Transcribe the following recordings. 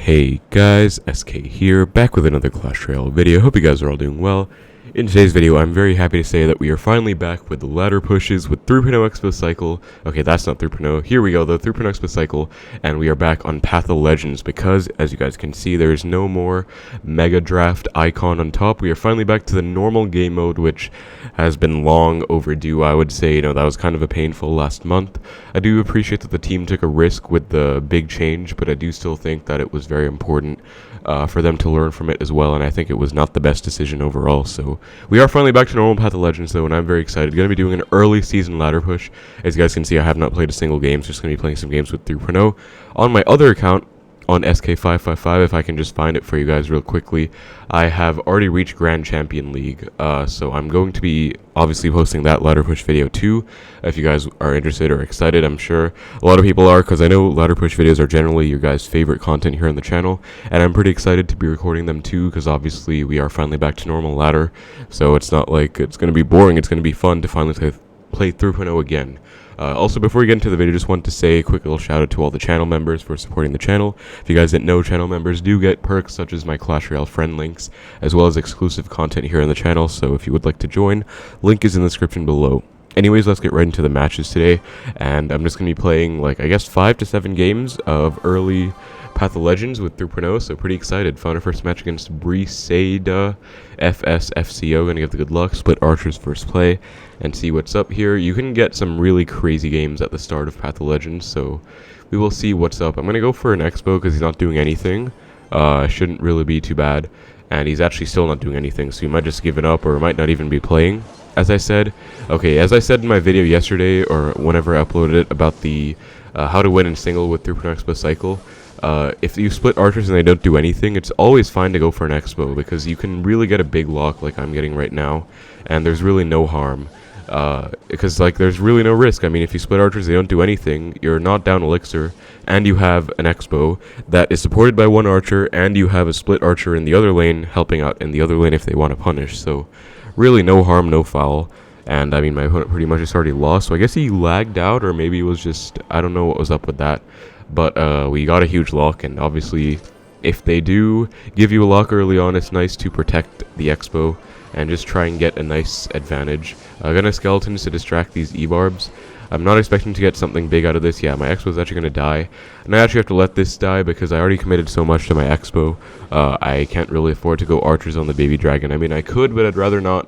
Hey guys, SK here, back with another Clash Royale video. Hope you guys are all doing well. In today's video, I'm very happy to say that we are finally back with the ladder pushes with 3.0 Xbow Cycle. Okay, that's not 3.0. Here we go, the 3.0 Xbow Cycle, and we are back on Path of Legends because, as you guys can see, there is no more Mega Draft icon on top. We are finally back to the normal game mode, which has been long overdue, I would say. That was kind of a painful last month. I do appreciate that the team took a risk with the big change, but I do still think that it was very important for them to learn from it as well, and I think it was not the best decision overall. So we are finally back to normal Path of Legends though, and I'm very excited. Going to be doing an early season ladder push. As you guys can see, I have not played a single game, so just going to be playing some games with 3.0. On my other account, on SK555, if I can just find it for you guys real quickly, I have already reached Grand Champion League, so I'm going to be obviously posting that ladder push video too, if you guys are interested or excited. I'm sure a lot of people are, because I know ladder push videos are generally your guys' favorite content here on the channel, and I'm pretty excited to be recording them too, because obviously we are finally back to normal ladder, so it's not like it's going to be boring. It's going to be fun to finally play 3.0 again. Also, before we get into the video, just want to say a quick little shout out to all the channel members for supporting the channel. If you guys didn't know, channel members do get perks such as my Clash Royale friend links, as well as exclusive content here on the channel, so if you would like to join, link is in the description below. Anyways, let's get right into the matches today, and I'm just going to be playing, like, I guess 5 to 7 games of early Path of Legends with 3.0, so pretty excited. Found our first match against Briseda FSFCO. Gonna give the good luck, split archers first play, and see what's up here. You can get some really crazy games at the start of Path of Legends, so we will see what's up. I'm gonna go for an Xbow because he's not doing anything. Shouldn't really be too bad, and he's actually still not doing anything, so you might just give it up, or might not even be playing. As I said in my video yesterday, or whenever I uploaded it, about the how to win in single with 3.0 Xbow Cycle, if you split archers and they don't do anything, it's always fine to go for an Xbow, because you can really get a big lock like I'm getting right now, and there's really no harm, because like there's really no risk. I mean, if you split archers, they don't do anything, you're not down elixir, and you have an Xbow that is supported by one archer, and you have a split archer in the other lane helping out in the other lane if they want to punish, so really no harm, no foul. And I mean, my opponent pretty much just already lost, so I guess he lagged out, or maybe it was just, I don't know what was up with that. But we got a huge lock, and obviously if they do give you a lock early on, it's nice to protect the Xbow and just try and get a nice advantage. Gonna skeletons to distract these EBarbs. I'm not expecting to get something big out of this. Yeah, my Xbow's actually gonna die, and I actually have to let this die because I already committed so much to my Xbow. I can't really afford to go archers on the baby dragon. I mean, I could, but I'd rather not.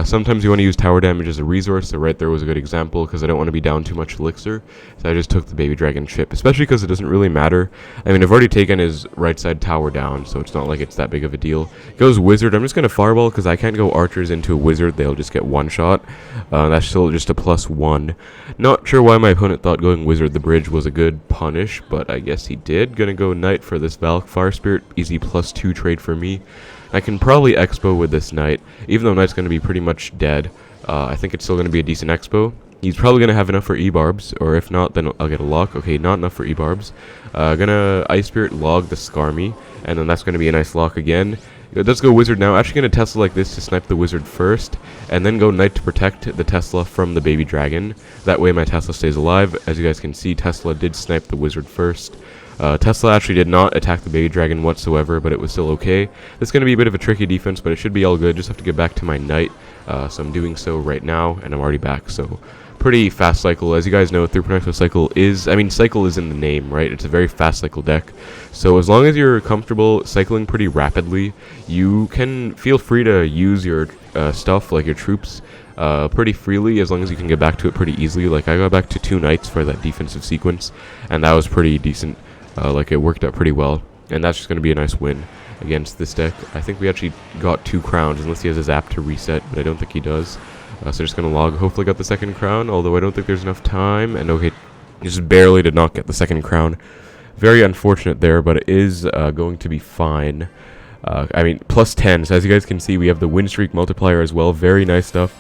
Sometimes you want to use tower damage as a resource, so right there was a good example, because I don't want to be down too much elixir, so I just took the baby dragon chip, especially because it doesn't really matter. I mean, I've already taken his right side tower down, so it's not like it's that big of a deal. Goes wizard. I'm just going to fireball, because I can't go archers into a wizard, they'll just get one shot. That's still just a +1. Not sure why my opponent thought going wizard the bridge was a good punish, but I guess he did. Gonna go knight for this Fire Spirit, easy +2 trade for me. I can probably Xbow with this knight, even though knight's going to be pretty much dead. I think it's still going to be a decent Xbow. He's probably going to have enough for EBarbs, or if not, then I'll get a lock. Okay, not enough for EBarbs. Gonna Ice Spirit log the Skarmy, and then that's going to be a nice lock again. Let's go wizard now. Actually going to Tesla like this to snipe the wizard first, and then go knight to protect the Tesla from the baby dragon. That way my Tesla stays alive. As you guys can see, Tesla did snipe the wizard first. Tesla actually did not attack the baby dragon whatsoever, but it was still okay. This is going to be a bit of a tricky defense, but it should be all good. Just have to get back to my knight, so I'm doing so right now, and I'm already back. So pretty fast cycle. As you guys know, 3.0 cycle is, I mean, cycle is in the name, right? It's a very fast cycle deck. So as long as you're comfortable cycling pretty rapidly, you can feel free to use your stuff, like your troops, pretty freely, as long as you can get back to it pretty easily. Like, I got back to 2 knights for that defensive sequence, and that was pretty decent. Like, it worked out pretty well, and that's just going to be a nice win against this deck. I think we actually got 2 crowns, unless he has a zap to reset, but I don't think he does. So just going to log. Hopefully got the 2nd crown, although I don't think there's enough time. And okay, just barely did not get the 2nd crown. Very unfortunate there, but it is going to be fine. I mean, +10. So as you guys can see, we have the win streak multiplier as well. Very nice stuff.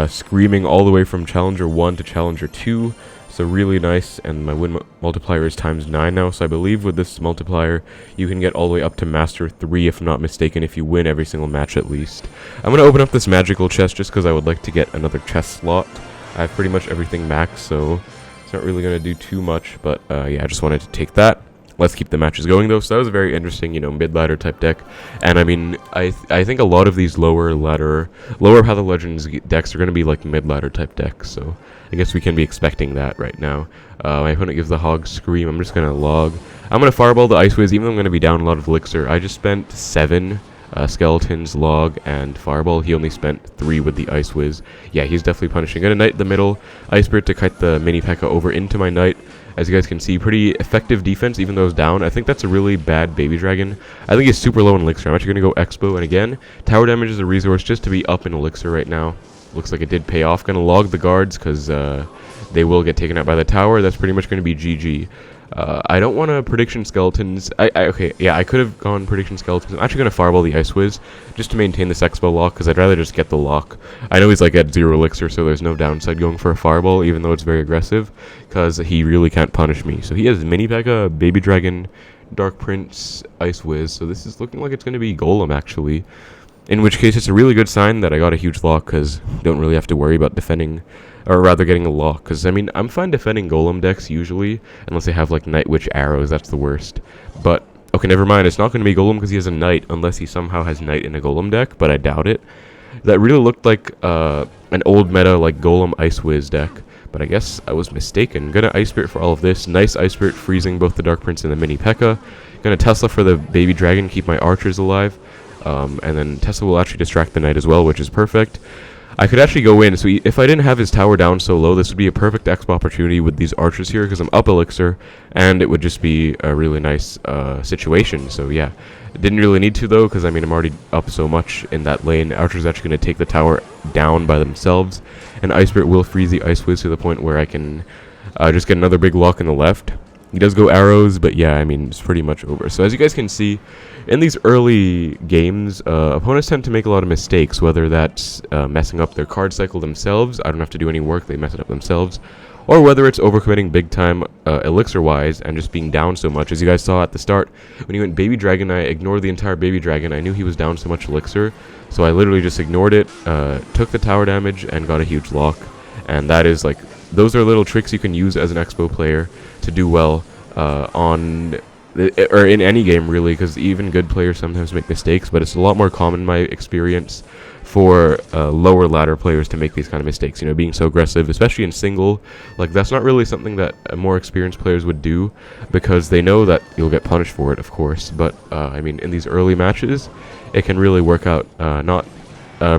Screaming all the way from Challenger 1 to Challenger 2. So really nice, and my win multiplier is ×9 now, so I believe with this multiplier, you can get all the way up to Master 3, if not mistaken, if you win every single match at least. I'm going to open up this magical chest just because I would like to get another chest slot. I have pretty much everything maxed, so it's not really going to do too much, but yeah, I just wanted to take that. let's keep the matches going though. So that was a very interesting, mid-ladder type deck. And I mean, I think a lot of these lower Path of Legends decks are going to be like mid-ladder type decks. So I guess we can be expecting that right now. My opponent gives the Hog Scream. I'm just going to log. I'm going to Fireball the Ice Wiz, even though I'm going to be down a lot of Elixir. I just spent 7 Skeletons, Log, and Fireball. He only spent 3 with the Ice Wiz. Yeah, he's definitely punishing. Gonna Knight the middle, Ice Spirit to kite the mini P.E.K.K.A over into my Knight. As you guys can see, pretty effective defense, even though it's down. I think that's a really bad Baby Dragon. I think he's super low in Elixir. I'm actually going to go Xbow, and again, tower damage is a resource just to be up in Elixir right now. Looks like it did pay off. Going to log the guards, because they will get taken out by the tower. That's pretty much going to be GG. I don't want to prediction skeletons. Okay, yeah, I could have gone prediction skeletons. I'm actually going to Fireball the Ice Wiz just to maintain this Xbow lock, because I'd rather just get the lock. I know he's like at 0 Elixir, so there's no downside going for a Fireball, even though it's very aggressive, because he really can't punish me. So he has mini P.E.K.K.A, Baby Dragon, Dark Prince, Ice Wiz, so this is looking like it's going to be Golem, actually. In which case, it's a really good sign that I got a huge lock, because don't really have to worry about defending, or rather getting a lock, because, I mean, I'm fine defending Golem decks, usually, unless they have, like, Night Witch arrows, that's the worst. But, okay, never mind, it's not going to be Golem because he has a Knight, unless he somehow has Knight in a Golem deck, but I doubt it. That really looked like an old meta, like, Golem Ice Wiz deck, but I guess I was mistaken. Gonna Ice Spirit for all of this. Nice Ice Spirit freezing both the Dark Prince and the mini P.E.K.K.A. Gonna Tesla for the Baby Dragon, keep my archers alive. And then Tesla will actually distract the Knight as well, which is perfect. I could actually go in, so if I didn't have his tower down so low, this would be a perfect expo opportunity with these archers here, because I'm up Elixir, and it would just be a really nice situation. So yeah, didn't really need to though, because I mean I'm already up so much in that lane. Archer's actually going to take the tower down by themselves, and Ice Spirit will freeze the Ice Wiz to the point where I can just get another big lock in the left. He does go arrows, but yeah, I mean, it's pretty much over. So as you guys can see, in these early games, opponents tend to make a lot of mistakes, whether that's messing up their card cycle themselves, I don't have to do any work, they mess it up themselves, or whether it's overcommitting big time Elixir-wise and just being down so much. As you guys saw at the start, when he went Baby Dragon, I ignored the entire Baby Dragon. I knew he was down so much Elixir, so I literally just ignored it, took the tower damage, and got a huge lock. And that is like, those are little tricks you can use as an Expo player to do well or in any game really, because even good players sometimes make mistakes, but it's a lot more common in my experience for lower ladder players to make these kind of mistakes, being so aggressive, especially in single. Like, that's not really something that more experienced players would do, because they know that you'll get punished for it, of course, but I mean, in these early matches, it can really work out not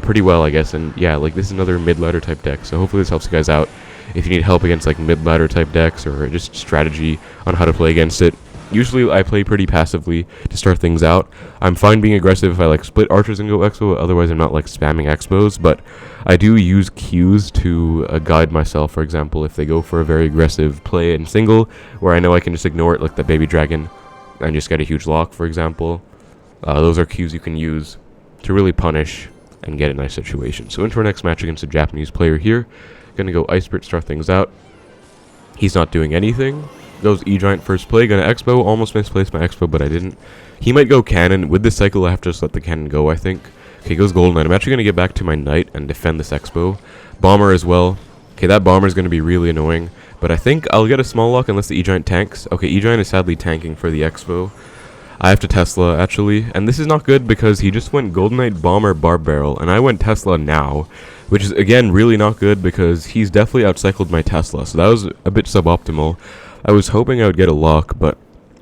pretty well, I guess. And yeah, like, this is another mid-ladder type deck, so hopefully this helps you guys out if you need help against like mid-ladder type decks, or just strategy on how to play against it. Usually I play pretty passively to start things out. I'm fine being aggressive if I like split archers and go Expo, otherwise I'm not like spamming Expos, but I do use cues to guide myself. For example, if they go for a very aggressive play in single, where I know I can just ignore it, like the Baby Dragon, and just get a huge lock, for example. Those are cues you can use to really punish and get a nice situation. So into our next match against a Japanese player here. Gonna go Ice Spirit, start things out. He's not doing anything. Goes E-Giant first play. Gonna Expo. Almost misplaced my Expo, but I didn't. He might go Cannon. With this cycle, I have to just let the Cannon go, I think. Okay, goes Golden Knight. I'm actually gonna get back to my Knight and defend this Expo. Bomber as well. Okay, that Bomber is gonna be really annoying, but I think I'll get a small lock unless the E-Giant tanks. Okay, E-Giant is sadly tanking for the Expo. I have to Tesla, actually, and this is not good because he just went Golden Knight, Bomber, Barb Barrel, and I went Tesla now, which is, again, really not good because he's definitely outcycled my Tesla, so that was a bit suboptimal. I was hoping I would get a lock, but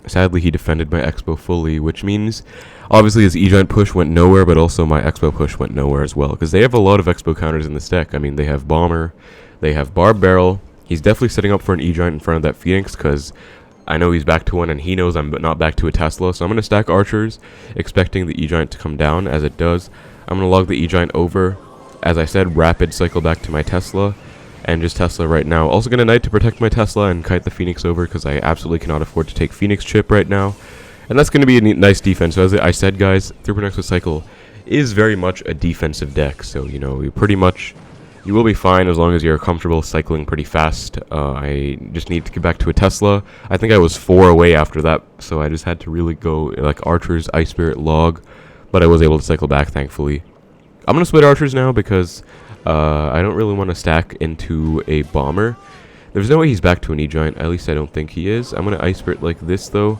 sadly he defended my Expo fully, which means, obviously, his E-Giant push went nowhere, but also my Expo push went nowhere as well, because they have a lot of Expo counters in this deck. I mean, they have Bomber, they have Barb Barrel. He's definitely setting up for an E-Giant in front of that Phoenix, because I know he's back to one, and he knows I'm not back to a Tesla, so I'm going to stack archers, expecting the E-Giant to come down, as it does. I'm going to log the E-Giant over. As I said, rapid cycle back to my Tesla, and just Tesla right now. Also going to Knight to protect my Tesla and kite the Phoenix over, because I absolutely cannot afford to take Phoenix chip right now. And that's going to be a nice defense. So as I said, guys, 3.0 Xbow Cycle is very much a defensive deck, so, you will be fine as long as you're comfortable cycling pretty fast. I just need to get back to a Tesla. I think I was 4 away after that, so I just had to really go like archers, Ice Spirit, log, but I was able to cycle back, thankfully. I'm going to split archers now because I don't really want to stack into a Bomber. There's no way he's back to an E-Giant, at least I don't think he is. I'm going to Ice Spirit like this, though.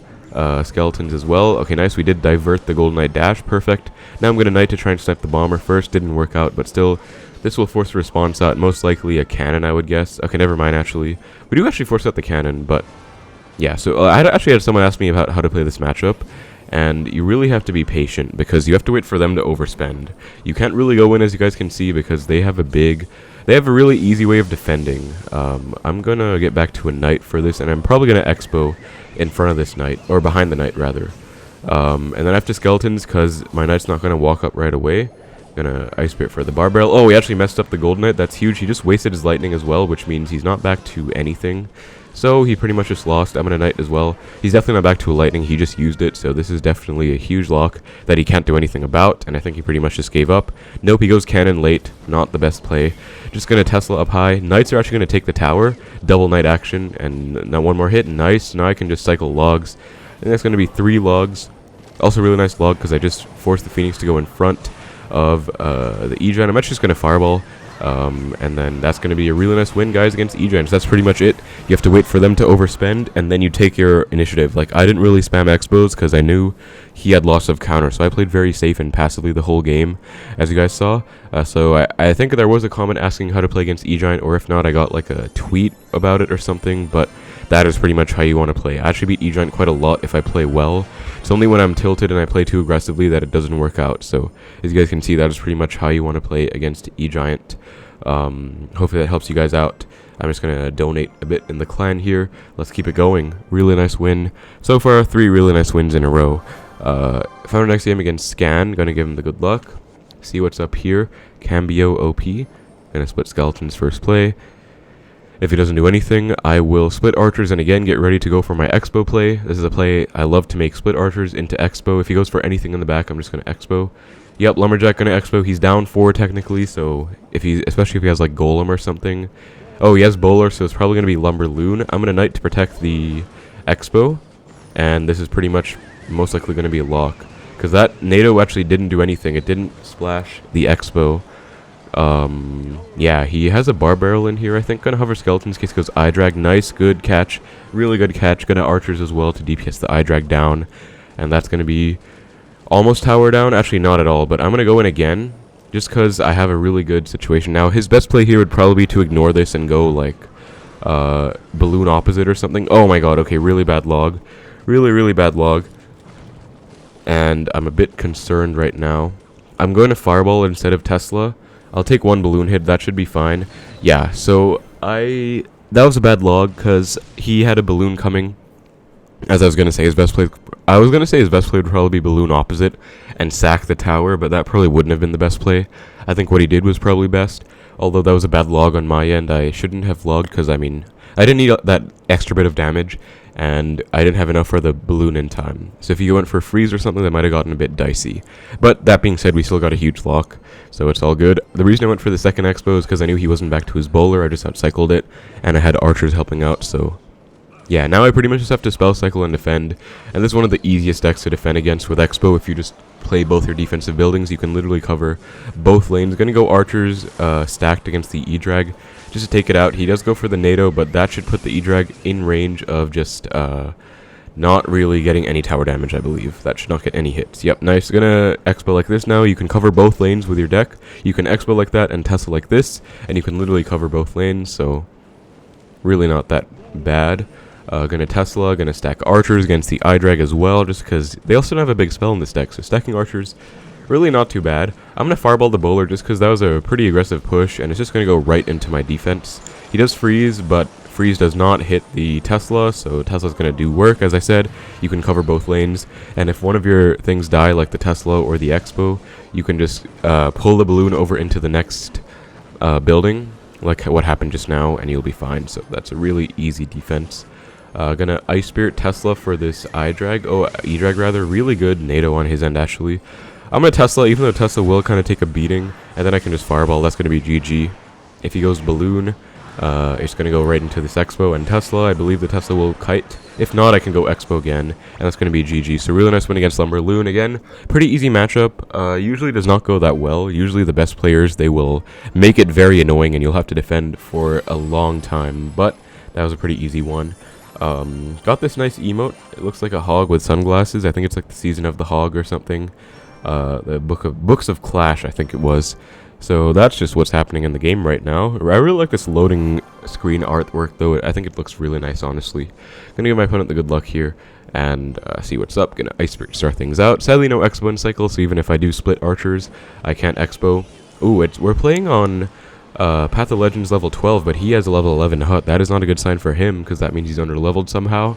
skeletons as well. Okay, nice. We did divert the Golden Knight dash. Perfect. Now I'm going to Knight to try and snipe the bomber first. Didn't work out, but still, this will force a response out. Most likely a cannon, I would guess. Okay, never mind, actually. We do actually force out the cannon, but yeah. So I actually had someone ask me about how to play this matchup, and you really have to be patient because you have to wait for them to overspend. You can't really go in, as you guys can see, because they have a really easy way of defending. I'm gonna get back to a Knight for this, and I'm probably gonna Xbow in front of this Knight, or behind the Knight rather. And then I have to skeletons because my Knight's not gonna walk up right away. Gonna Ice Spirit for the Barbarian. Oh, he actually messed up the Golden Knight. That's huge. He just wasted his lightning as well, which means he's not back to anything. So he pretty much just lost. I'm gonna Knight as well. He's definitely not back to a lightning. He just used it. So this is definitely a huge lock that he can't do anything about. And I think he pretty much just gave up. Nope, he goes cannon late. Not the best play. Just gonna Tesla up high. Knights are actually gonna take the tower. Double Knight action. And now one more hit. Nice. Now I can just cycle logs. I think that's gonna be 3 logs. Also really nice log because I just forced the Phoenix to go in front of the E-Gen. I'm actually just gonna Fireball. And then that's going to be a really nice win, guys, against E-Gens. That's pretty much it. You have to wait for them to overspend, and then you take your initiative. Like, I didn't really spam Xbows because I knew he had lots of counter, so I played very safe and passively the whole game, as you guys saw. So I think there was a comment asking how to play against E-Giant, or if not, I got like a tweet about it or something, but that is pretty much how you want to play. I actually beat E-Giant quite a lot if I play well. It's only when I'm tilted and I play too aggressively that it doesn't work out. So, as you guys can see, that is pretty much how you want to play against E-Giant. Hopefully that helps you guys out. I'm just gonna donate a bit in the clan here. Let's keep it going. Really nice win. So far, 3 really nice wins in a row. If I'm next game against Scan, gonna give him the good luck. See what's up here. Cambio OP. Gonna split skeletons first play. If he doesn't do anything, I will split archers and again get ready to go for my Xbow play. This is a play I love to make, split archers into Xbow. If he goes for anything in the back, I'm just gonna Xbow. Yep, Lumberjack gonna Xbow. He's down 4 technically, so especially if he has like Golem or something. Oh, he has Bowler, so it's probably gonna be LumberLoon. I'm gonna Knight to protect the Xbow, and this is pretty much most likely gonna be a lock because that NATO actually didn't do anything. It didn't splash the Xbow. Yeah, he has a Barbarrel in here, I think. Gonna hover skeletons in case it goes eye drag. Nice, good catch. Really good catch. Gonna archers as well to DPS the eye drag down, and that's gonna be almost tower down. Actually, not at all, but I'm gonna go in again just because I have a really good situation. Now, his best play here would probably be to ignore this and go like balloon opposite or something. Oh my god, okay, really bad log. Really bad log. And I'm a bit concerned right now. I'm going to Fireball instead of Tesla. I'll take 1 balloon hit. That should be fine. Yeah, so that was a bad log because he had a balloon coming. As I was going to say, his best play would probably be balloon opposite and sack the tower, but that probably wouldn't have been the best play. I think what he did was probably best. Although that was a bad log on my end. I shouldn't have logged because, I mean, I didn't need that extra bit of damage, and I didn't have enough for the balloon in time. So if you went for freeze or something, that might have gotten a bit dicey. But that being said, we still got a huge lock, so it's all good. The reason I went for the second Xbow is because I knew he wasn't back to his bowler. I just outcycled it, and I had archers helping out, so yeah, now I pretty much just have to spell cycle and defend, and this is one of the easiest decks to defend against with Xbow. If you just play both your defensive buildings, you can literally cover both lanes. Gonna go archers stacked against the E-Drag just to take it out. He does go for the NATO, but that should put the E-Drag in range of just not really getting any tower damage, I believe. That should not get any hits. Yep, nice. Gonna Xbow like this now. You can cover both lanes with your deck. You can Xbow like that and Tesla like this, and you can literally cover both lanes, so really not that bad. Gonna Tesla, gonna stack archers against the I-Drag as well, just because they also don't have a big spell in this deck, so stacking archers, really not too bad. I'm gonna Fireball the bowler just because that was a pretty aggressive push, and it's just gonna go right into my defense. He does freeze, but freeze does not hit the Tesla, so Tesla's gonna do work. As I said, you can cover both lanes, and if one of your things die, like the Tesla or the Xbow, you can just pull the balloon over into the next building, like what happened just now, and you'll be fine. So that's a really easy defense. Gonna Ice Spirit Tesla for this E-Drag rather. Really good NATO on his end, actually. I'm gonna Tesla, even though Tesla will kind of take a beating, and then I can just Fireball. That's gonna be GG. If he goes Balloon, it's gonna go right into this Xbow and Tesla. I believe the Tesla will kite. If not, I can go Xbow again, and that's gonna be GG. So really nice win against LumberLoon again. Pretty easy matchup. Usually does not go that well. Usually the best players, they will make it very annoying, and you'll have to defend for a long time. But that was a pretty easy one. Got this nice emote. It looks like a hog with sunglasses. I think it's like the season of the hog or something. The Books of Clash, I think it was. So that's just what's happening in the game right now. I really like this loading screen artwork, though. I think it looks really nice, honestly. Gonna give my opponent the good luck here and see what's up. Gonna Ice Spirit start things out. Sadly, no Xbow in cycle, so even if I do split archers, I can't Xbow. Ooh, we're playing on Path of Legends level 12, but he has a level 11 hut. That is not a good sign for him, because that means he's under-leveled somehow.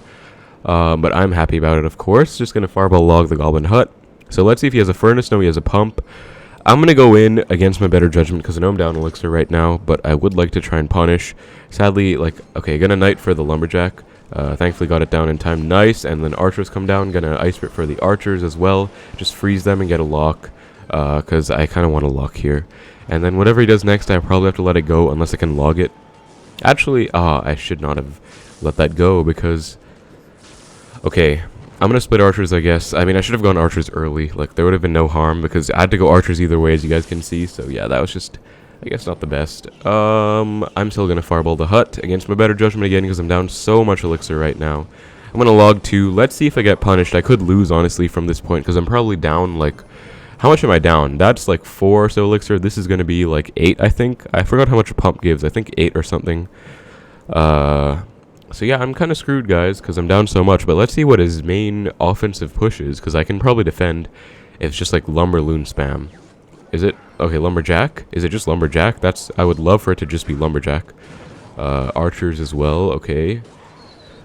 But I'm happy about it, of course. Just gonna Fireball log the Goblin hut. So let's see if he has a Furnace. No, he has a Pump. I'm going to go in against my better judgment because I know I'm down Elixir right now, but I would like to try and punish. Sadly, okay, gonna Knight for the Lumberjack. Thankfully got it down in time. Nice, and then Archers come down. Gonna Ice Spirit for the Archers as well. Just freeze them and get a lock, because I kind of want a lock here. And then whatever he does next, I probably have to let it go unless I can log it. Actually, I should not have let that go because... Okay, I'm going to split Archers, I guess. I mean, I should have gone Archers early. Like, there would have been no harm because I had to go Archers either way, as you guys can see. So, yeah, that was just, I guess, not the best. I'm still going to Fireball the hut against my better judgment again because I'm down so much Elixir right now. I'm going to log 2. Let's see if I get punished. I could lose, honestly, from this point because I'm probably down, like... How much am I down? That's, like, 4 or so Elixir. This is going to be, like, 8, I think. I forgot how much a pump gives. I think 8 or something. So yeah, I'm kind of screwed, guys, because I'm down so much. But let's see what his main offensive push is, because I can probably defend if it's just like LumberLoon spam. Is it? Okay, Lumberjack? Is it just Lumberjack? I would love for it to just be Lumberjack. Archers as well, okay.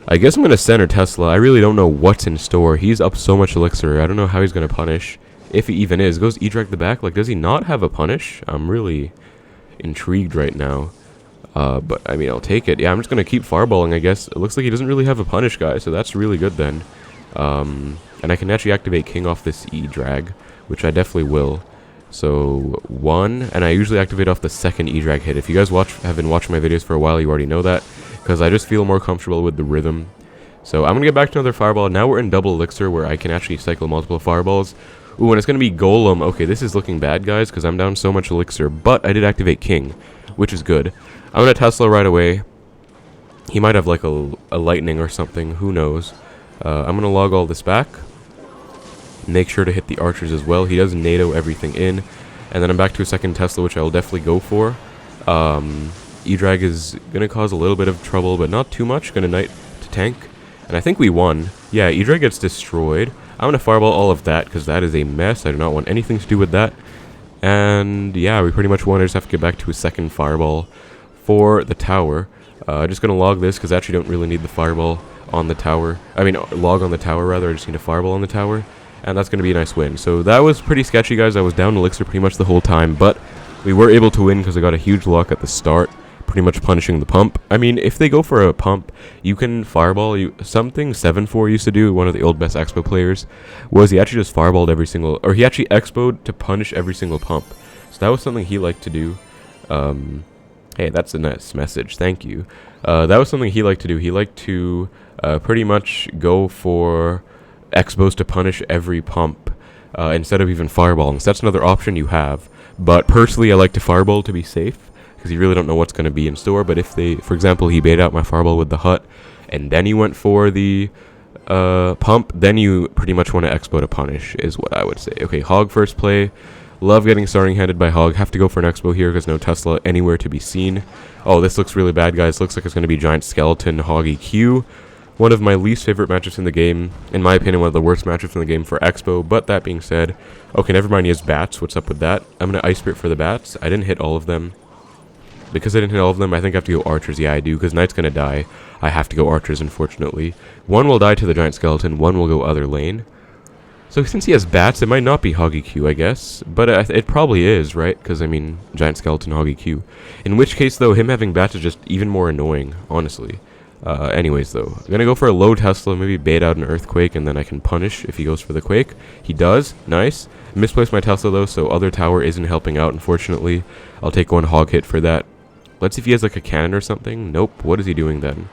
I guess I'm going to center Tesla. I really don't know what's in store. He's up so much Elixir. I don't know how he's going to punish, if he even is. Goes E-Drag the back? Like, does he not have a punish? I'm really intrigued right now. But, I mean, I'll take it. Yeah, I'm just going to keep fireballing, I guess. It looks like he doesn't really have a punish, guy, so that's really good then. And I can actually activate King off this E-Drag, which I definitely will. So, 1, and I usually activate off the second E-Drag hit. If you guys have been watching my videos for a while, you already know that, because I just feel more comfortable with the rhythm. So, I'm going to get back to another fireball. Now we're in double Elixir, where I can actually cycle multiple fireballs. Ooh, and it's going to be Golem. Okay, this is looking bad, guys, because I'm down so much Elixir, but I did activate King, which is good. I'm going to Tesla right away. He might have like a lightning or something. Who knows? I'm going to log all this back. Make sure to hit the archers as well. He does NATO everything in. And then I'm back to a second Tesla, which I will definitely go for. E-Drag is going to cause a little bit of trouble, but not too much. Going to Knight to tank. And I think we won. Yeah, E-Drag gets destroyed. I'm going to fireball all of that because that is a mess. I do not want anything to do with that. And yeah, we pretty much won. I just have to get back to a second fireball for the tower. Just going to log this because I actually don't really need the fireball on the tower. I mean, log on the tower, rather. I just need a fireball on the tower. And that's going to be a nice win. So that was pretty sketchy, guys. I was down Elixir pretty much the whole time. But we were able to win because I got a huge lock at the start. Pretty much punishing the pump. I mean, if they go for a pump, you can fireball. Something 7-4 used to do, one of the old best Expo players, was he actually just fireballed every single... Or he actually Expo'd to punish every single pump. So that was something he liked to do. Hey, that's a nice message. Thank you. That was something he liked to do. He liked to pretty much go for Expos to punish every pump instead of even fireballing. So that's another option you have. But personally, I like to fireball to be safe because you really don't know what's going to be in store. But if they, for example, he bait out my fireball with the hut and then he went for the pump, then you pretty much want to Expo to punish is what I would say. Okay, Hog first play. Love getting starting handed by Hog. Have to go for an Expo here because no Tesla anywhere to be seen. Oh, this looks really bad, guys. Looks like it's going to be Giant Skeleton, Hog EQ. One of my least favorite matchups in the game. In my opinion, one of the worst matchups in the game for Expo. But that being said, okay, never mind. He has bats. What's up with that? I'm going to Ice Spirit for the bats. I didn't hit all of them. Because I didn't hit all of them, I think I have to go Archers. Yeah, I do, because Knight's going to die. I have to go Archers, unfortunately. One will die to the Giant Skeleton. One will go other lane. So since he has bats, it might not be Hog EQ, I guess. But it probably is, right? Because, I mean, Giant Skeleton, Hog EQ. In which case, though, him having bats is just even more annoying, honestly. Anyways, though, I'm going to go for a low Tesla, maybe bait out an Earthquake, and then I can punish if he goes for the Quake. He does. Nice. Misplaced my Tesla, though, so other tower isn't helping out, unfortunately. I'll take one Hog hit for that. Let's see if he has, like, a cannon or something. Nope. What is he doing, then?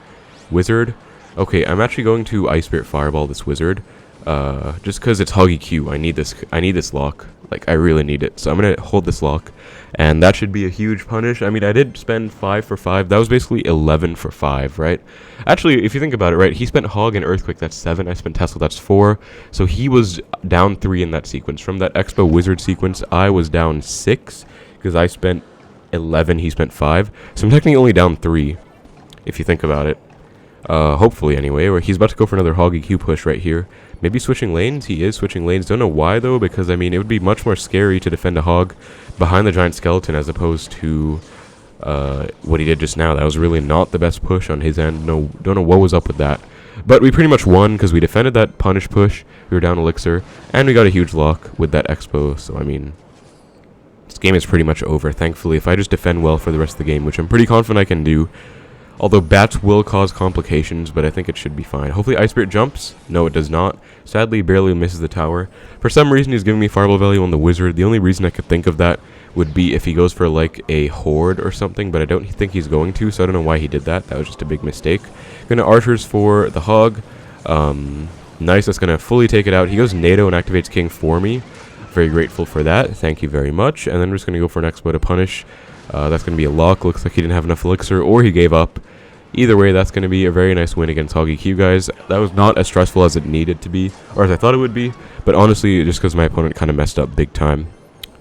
Wizard? Okay, I'm actually going to Ice Spirit Fireball this Wizard. Just because it's Hog EQ. I need this lock. Like, I really need it. So I'm going to hold this lock. And that should be a huge punish. I mean, I did spend 5 for 5. That was basically 11 for 5, right? Actually, if you think about it, right, he spent Hog and Earthquake, that's 7. I spent Tesla, that's 4. So he was down 3 in that sequence. From that Xbow Wizard sequence, I was down 6 because I spent 11, he spent 5. So I'm technically only down 3, if you think about it. Hopefully, anyway. Or he's about to go for another Hog EQ push right here. Maybe switching lanes? He is switching lanes. Don't know why, though, because, I mean, it would be much more scary to defend a Hog behind the Giant Skeleton as opposed to what he did just now. That was really not the best push on his end. No, don't know what was up with that. But we pretty much won because we defended that punish push. We were down Elixir, and we got a huge lock with that Expo. So, I mean, this game is pretty much over, thankfully. If I just defend well for the rest of the game, which I'm pretty confident I can do. Although bats will cause complications, but I think it should be fine. Hopefully Ice Spirit jumps. No, it does not. Sadly, barely misses the tower. For some reason, he's giving me Fireball value on the Wizard. The only reason I could think of that would be if he goes for, like, a Horde or something, but I don't think he's going to, so I don't know why he did that. That was just a big mistake. Gonna Archers for the Hog. Nice, that's gonna fully take it out. He goes NATO and activates King for me. Very grateful for that. Thank you very much. And then we're just gonna go for an Expo to punish. That's going to be a lock. Looks like he didn't have enough Elixir, or he gave up. Either way, that's going to be a very nice win against Hog EQ, guys. That was not as stressful as it needed to be, or as I thought it would be. But honestly, just because my opponent kind of messed up big time.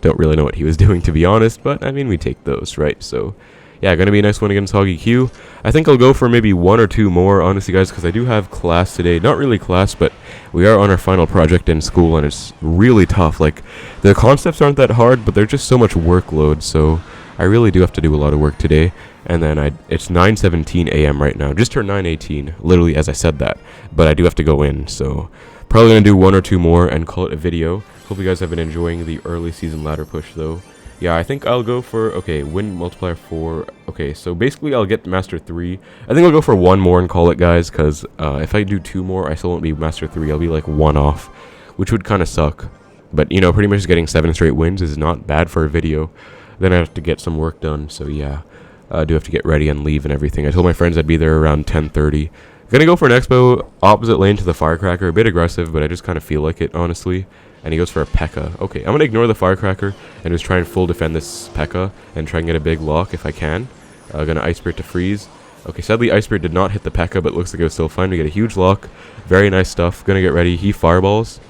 Don't really know what he was doing, to be honest. But, I mean, we take those, right? So, yeah, going to be a nice win against Hog EQ. I think I'll go for maybe 1 or 2 more, honestly, guys, because I do have class today. Not really class, but we are on our final project in school, and it's really tough. Like, the concepts aren't that hard, but they're just so much workload, so I really do have to do a lot of work today. And then it's 9:17 a.m. right now. Just turned 9:18, literally as I said that. But I do have to go in, so probably going to do 1 or 2 more and call it a video. Hope you guys have been enjoying the early season ladder push, though. Yeah, I think I'll go for, okay, Win Multiplier 4. Okay, so basically I'll get Master 3. I think I'll go for 1 more and call it, guys, because if I do 2 more, I still won't be Master 3. I'll be like 1 off, which would kind of suck. But, you know, pretty much getting 7 straight wins is not bad for a video. Then I have to get some work done, so yeah. I do have to get ready and leave and everything. I told my friends I'd be there around 10:30. Gonna go for an Expo, opposite lane to the Firecracker. A bit aggressive, but I just kind of feel like it, honestly. And he goes for a P.E.K.K.A. Okay, I'm gonna ignore the Firecracker and just try and full defend this P.E.K.K.A. and try and get a big lock if I can. Gonna Ice Spirit to freeze. Okay, sadly Ice Spirit did not hit the P.E.K.K.A, but looks like it was still fine. We get a huge lock. Very nice stuff. Gonna get ready. He fireballs.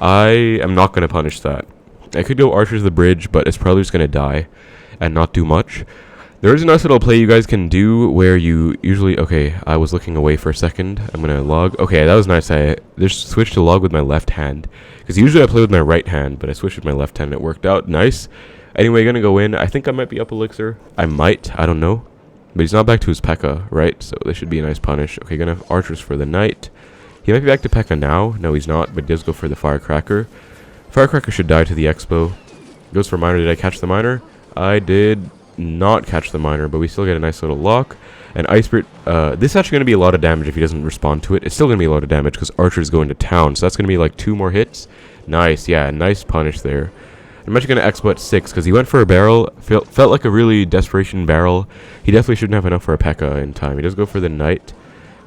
I am not gonna punish that. I could go Archers the bridge, but it's probably just gonna die and not do much. There is a nice little play you guys can do where you usually... Okay, I was looking away for a second. I'm going to log. Okay, that was nice. I just switched to log with my left hand. Because usually I play with my right hand, but I switched with my left hand and it worked out. Nice. Anyway, going to go in. I think I might be up Elixir. I might. I don't know. But he's not back to his P.E.K.K.A, right? So this should be a nice punish. Okay, going to have Archers for the Knight. He might be back to P.E.K.K.A now. No, he's not, but he does go for the Firecracker. Firecracker should die to the Expo. Goes for Miner. Did I catch the Miner? I did not catch the Miner, but we still get a nice little lock. And Ice Spirit, this is actually going to be a lot of damage if he doesn't respond to it. It's still going to be a lot of damage because Archer's going to town, so that's going to be like 2 more hits. Nice, yeah, nice punish there. I'm actually going to Expo at 6 because he went for a barrel. Felt like a really desperation barrel. He definitely shouldn't have enough for a P.E.K.K.A in time. He does go for the Knight.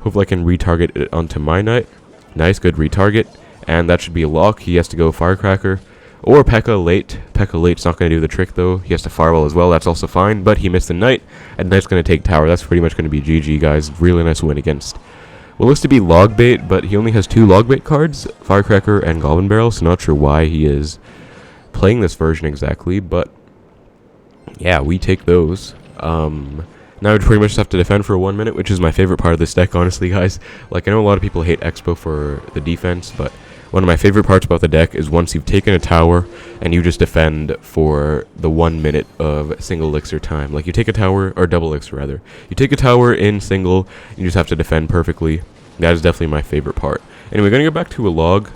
Hopefully I can retarget it onto my Knight. Nice, good retarget. And that should be a lock. He has to go Firecracker. Or P.E.K.K.A late. P.E.K.K.A late's not going to do the trick, though. He has to Fireball as well. That's also fine. But he missed the Knight. And Knight's going to take tower. That's pretty much going to be GG, guys. Really nice win against what looks to be log bait, but he only has 2 log bait cards, Firecracker and Goblin Barrel, so not sure why he is playing this version exactly. But yeah, we take those. Now we pretty much just have to defend for 1 minute, which is my favorite part of this deck, honestly, guys. Like, I know a lot of people hate Expo for the defense, but one of my favorite parts about the deck is once you've taken a tower and you just defend for the 1 minute of single elixir time. Like, you take a tower, or double elixir rather. You take a tower in single, you just have to defend perfectly. That is definitely my favorite part. Anyway, gonna go back to a log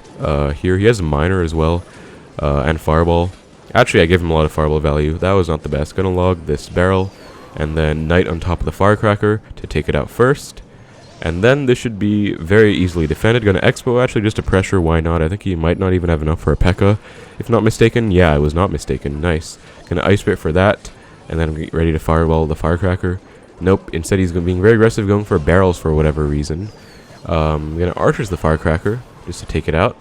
here. He has a Miner as well, and Fireball. Actually, I gave him a lot of Fireball value. That was not the best. Gonna log this barrel, and then Knight on top of the Firecracker to take it out first. And then this should be very easily defended. Gonna Expo actually just to pressure, why not? I think he might not even have enough for a P.E.K.K.A, if not mistaken. Yeah, I was not mistaken. Nice. Gonna Ice Spirit for that, and then I'm getting ready to Fireball the Firecracker. Nope, instead he's being very aggressive, going for barrels for whatever reason. Gonna Archers the Firecracker, just to take it out.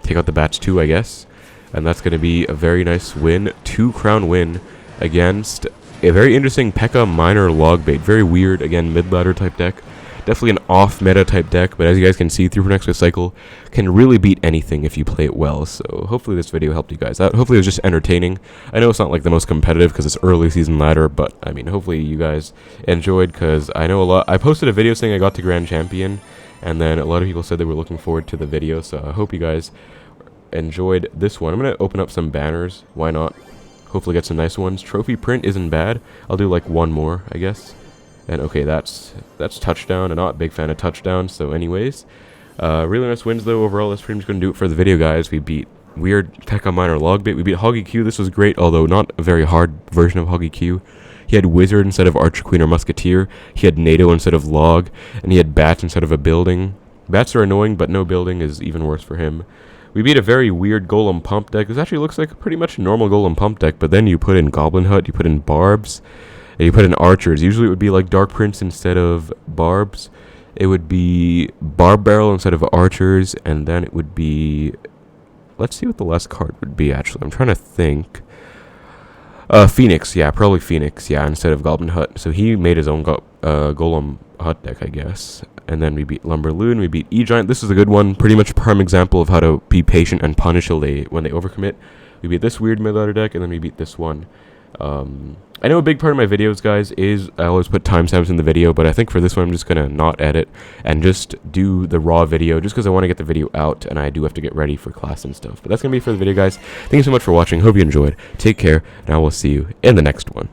Take out the bats too, I guess. and that's going to be a very nice win, 2-crown win against a very interesting P.E.K.K.A minor log bait. Very weird, again, mid-ladder type deck. Definitely an off-meta type deck, but as you guys can see, 3.0 Xbow Cycle can really beat anything if you play it well. So hopefully this video helped you guys out. Hopefully it was just entertaining. I know it's not like the most competitive because it's early season ladder, but I mean, hopefully you guys enjoyed, because I know a lot. I posted a video saying I got to Grand Champion, and then a lot of people said they were looking forward to the video, so I hope you guys enjoyed this one. I'm going to open up some banners. Why not? Hopefully get some nice ones. Trophy print isn't bad. I'll do like one more, I guess. And okay, that's touchdown. I'm not a big fan of touchdowns, so anyways. Really nice wins though overall. That's pretty much going to do it for the video, guys. We beat weird P.E.K.K.A minor log bait. We beat Hoggy Q. This was great, although not a very hard version of Hoggy Q. He had Wizard instead of Archer Queen or Musketeer. He had NATO instead of Log. And he had Bats instead of a Building. Bats are annoying, but no Building is even worse for him. We beat a very weird Golem pump deck. This actually looks like a pretty much normal Golem pump deck, but then you put in Goblin Hut, you put in Barbs, and you put in Archers. Usually it would be like Dark Prince instead of Barbs. It would be Barb Barrel instead of Archers, and then it would be... Let's see what the last card would be, actually. I'm trying to think. Phoenix, yeah, probably Phoenix, yeah, instead of Goblin Hut. So he made his own Golem Hut deck, I guess. And then we beat LumberLoon, we beat E-Giant. This is a good one, pretty much a prime example of how to be patient and punish when they overcommit. We beat this weird mid-ladder deck, and then we beat this one. I know a big part of my videos, guys, is I always put timestamps in the video, but I think for this one I'm just going to not edit and just do the raw video, just because I want to get the video out, and I do have to get ready for class and stuff. But that's going to be it for the video, guys. Thank you so much for watching. Hope you enjoyed. Take care, and I will see you in the next one.